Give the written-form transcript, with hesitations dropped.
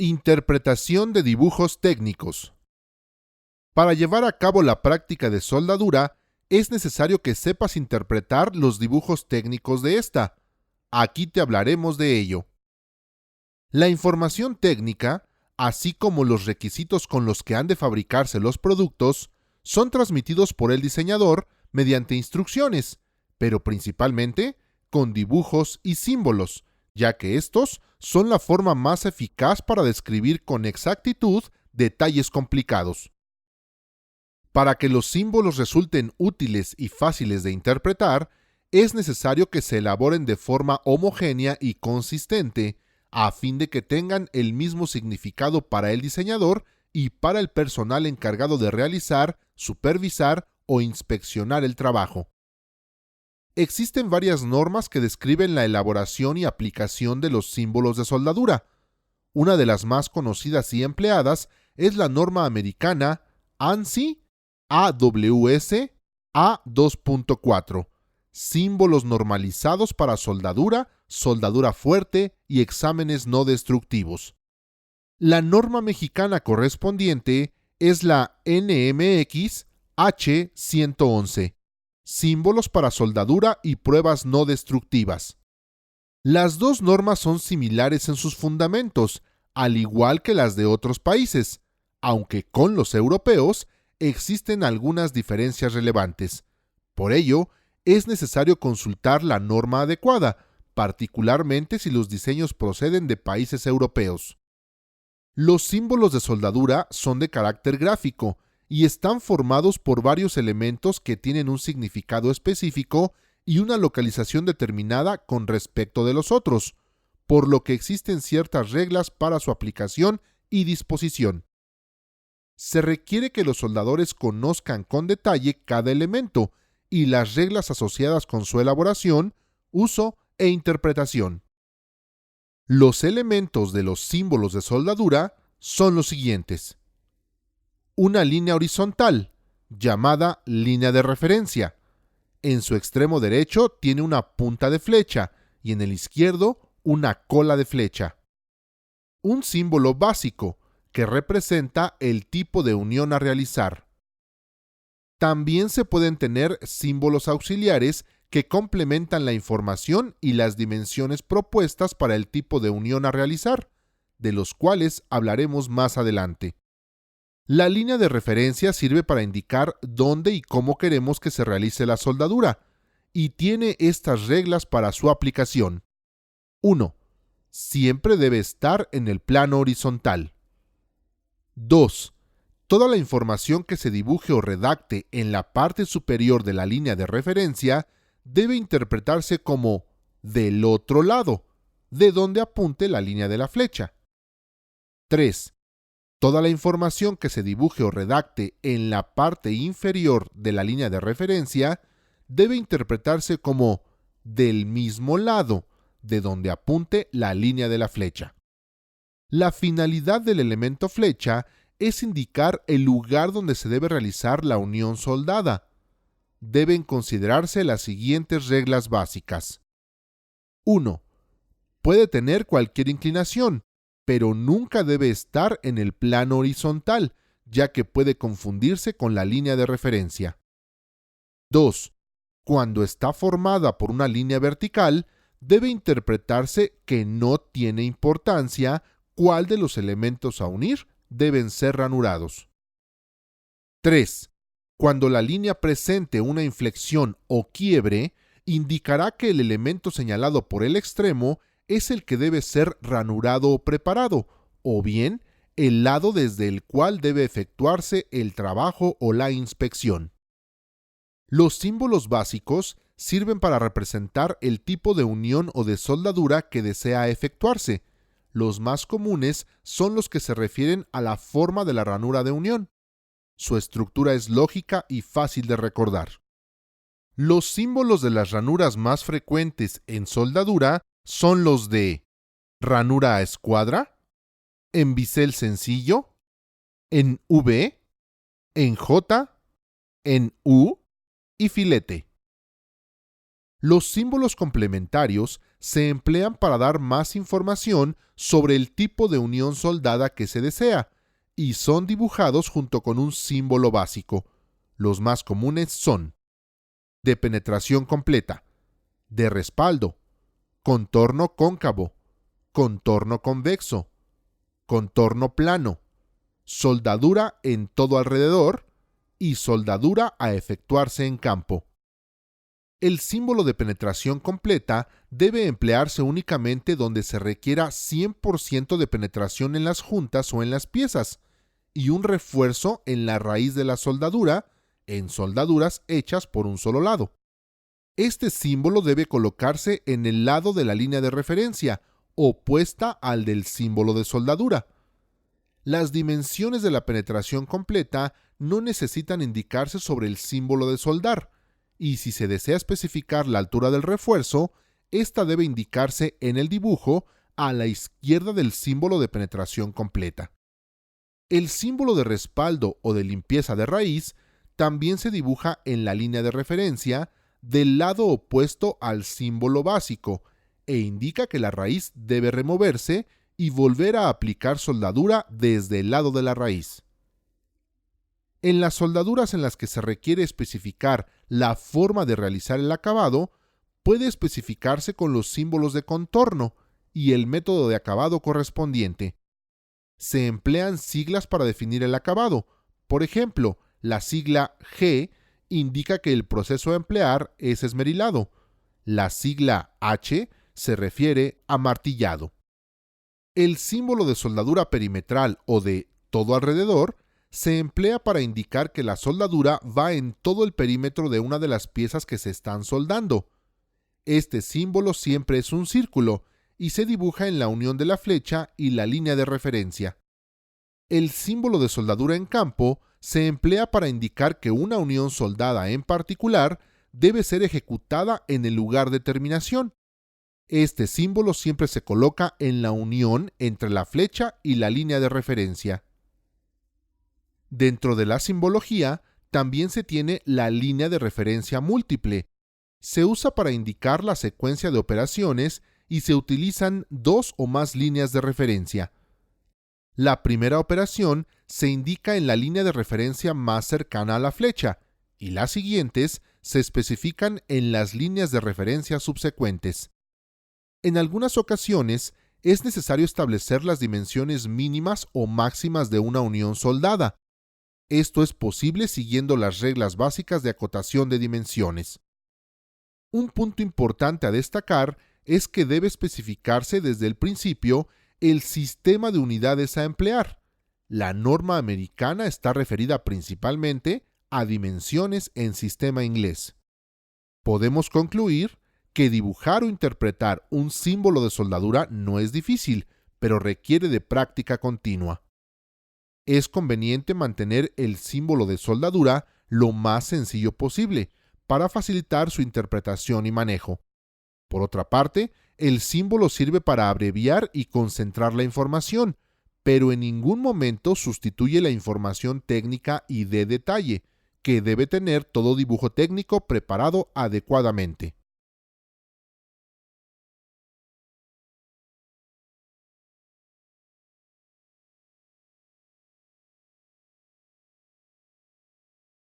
Interpretación de dibujos técnicos. Para llevar a cabo la práctica de soldadura, es necesario que sepas interpretar los dibujos técnicos de esta. Aquí te hablaremos de ello. La información técnica, así como los requisitos con los que han de fabricarse los productos, son transmitidos por el diseñador mediante instrucciones, pero principalmente con dibujos y símbolos, ya que estos son la forma más eficaz para describir con exactitud detalles complicados. Para que los símbolos resulten útiles y fáciles de interpretar, es necesario que se elaboren de forma homogénea y consistente, a fin de que tengan el mismo significado para el diseñador y para el personal encargado de realizar, supervisar o inspeccionar el trabajo. Existen varias normas que describen la elaboración y aplicación de los símbolos de soldadura. Una de las más conocidas y empleadas es la norma americana ANSI AWS A2.4, símbolos normalizados para soldadura, soldadura fuerte y exámenes no destructivos. La norma mexicana correspondiente es la NMX H111, símbolos para soldadura y pruebas no destructivas. Las dos normas son similares en sus fundamentos, al igual que las de otros países, aunque con los europeos existen algunas diferencias relevantes. Por ello, es necesario consultar la norma adecuada, particularmente si los diseños proceden de países europeos. Los símbolos de soldadura son de carácter gráfico y están formados por varios elementos que tienen un significado específico y una localización determinada con respecto de los otros, por lo que existen ciertas reglas para su aplicación y disposición. Se requiere que los soldadores conozcan con detalle cada elemento y las reglas asociadas con su elaboración, uso e interpretación. Los elementos de los símbolos de soldadura son los siguientes. Una línea horizontal, llamada línea de referencia. En su extremo derecho tiene una punta de flecha y en el izquierdo una cola de flecha. Un símbolo básico, que representa el tipo de unión a realizar. También se pueden tener símbolos auxiliares que complementan la información y las dimensiones propuestas para el tipo de unión a realizar, de los cuales hablaremos más adelante. La línea de referencia sirve para indicar dónde y cómo queremos que se realice la soldadura, y tiene estas reglas para su aplicación. 1. Siempre debe estar en el plano horizontal. 2. Toda la información que se dibuje o redacte en la parte superior de la línea de referencia debe interpretarse como del otro lado, de donde apunte la línea de la flecha. 3. Toda la información que se dibuje o redacte en la parte inferior de la línea de referencia debe interpretarse como del mismo lado, de donde apunte la línea de la flecha. La finalidad del elemento flecha es indicar el lugar donde se debe realizar la unión soldada. Deben considerarse las siguientes reglas básicas. 1. Puede tener cualquier inclinación, pero nunca debe estar en el plano horizontal, ya que puede confundirse con la línea de referencia. 2. Cuando está formada por una línea vertical, debe interpretarse que no tiene importancia cuál de los elementos a unir deben ser ranurados. 3. Cuando la línea presente una inflexión o quiebre, indicará que el elemento señalado por el extremo es el que debe ser ranurado o preparado, o bien el lado desde el cual debe efectuarse el trabajo o la inspección. Los símbolos básicos sirven para representar el tipo de unión o de soldadura que desea efectuarse. Los más comunes son los que se refieren a la forma de la ranura de unión. Su estructura es lógica y fácil de recordar. Los símbolos de las ranuras más frecuentes en soldadura son los de ranura a escuadra, en bisel sencillo, en V, en J, en U y filete. Los símbolos complementarios se emplean para dar más información sobre el tipo de unión soldada que se desea y son dibujados junto con un símbolo básico. Los más comunes son de penetración completa, de respaldo, contorno cóncavo, contorno convexo, contorno plano, soldadura en todo alrededor y soldadura a efectuarse en campo. El símbolo de penetración completa debe emplearse únicamente donde se requiera 100% de penetración en las juntas o en las piezas y un refuerzo en la raíz de la soldadura en soldaduras hechas por un solo lado. Este símbolo debe colocarse en el lado de la línea de referencia, opuesta al del símbolo de soldadura. Las dimensiones de la penetración completa no necesitan indicarse sobre el símbolo de soldar, y si se desea especificar la altura del refuerzo, esta debe indicarse en el dibujo a la izquierda del símbolo de penetración completa. El símbolo de respaldo o de limpieza de raíz también se dibuja en la línea de referencia del lado opuesto al símbolo básico e indica que la raíz debe removerse y volver a aplicar soldadura desde el lado de la raíz. En las soldaduras en las que se requiere especificar la forma de realizar el acabado, puede especificarse con los símbolos de contorno y el método de acabado correspondiente. Se emplean siglas para definir el acabado. Por ejemplo, la sigla G indica que el proceso a emplear es esmerilado. La sigla H se refiere a martillado. El símbolo de soldadura perimetral o de todo alrededor se emplea para indicar que la soldadura va en todo el perímetro de una de las piezas que se están soldando. Este símbolo siempre es un círculo y se dibuja en la unión de la flecha y la línea de referencia. El símbolo de soldadura en campo se emplea para indicar que una unión soldada en particular debe ser ejecutada en el lugar de terminación. Este símbolo siempre se coloca en la unión entre la flecha y la línea de referencia. Dentro de la simbología, también se tiene la línea de referencia múltiple. Se usa para indicar la secuencia de operaciones y se utilizan dos o más líneas de referencia. La primera operación se indica en la línea de referencia más cercana a la flecha y las siguientes se especifican en las líneas de referencia subsecuentes. En algunas ocasiones es necesario establecer las dimensiones mínimas o máximas de una unión soldada. Esto es posible siguiendo las reglas básicas de acotación de dimensiones. Un punto importante a destacar es que debe especificarse desde el principio el sistema de unidades a emplear. La norma americana está referida principalmente a dimensiones en sistema inglés. Podemos concluir que dibujar o interpretar un símbolo de soldadura no es difícil, pero requiere de práctica continua. Es conveniente mantener el símbolo de soldadura lo más sencillo posible para facilitar su interpretación y manejo. Por otra parte, el símbolo sirve para abreviar y concentrar la información, pero en ningún momento sustituye la información técnica y de detalle, que debe tener todo dibujo técnico preparado adecuadamente.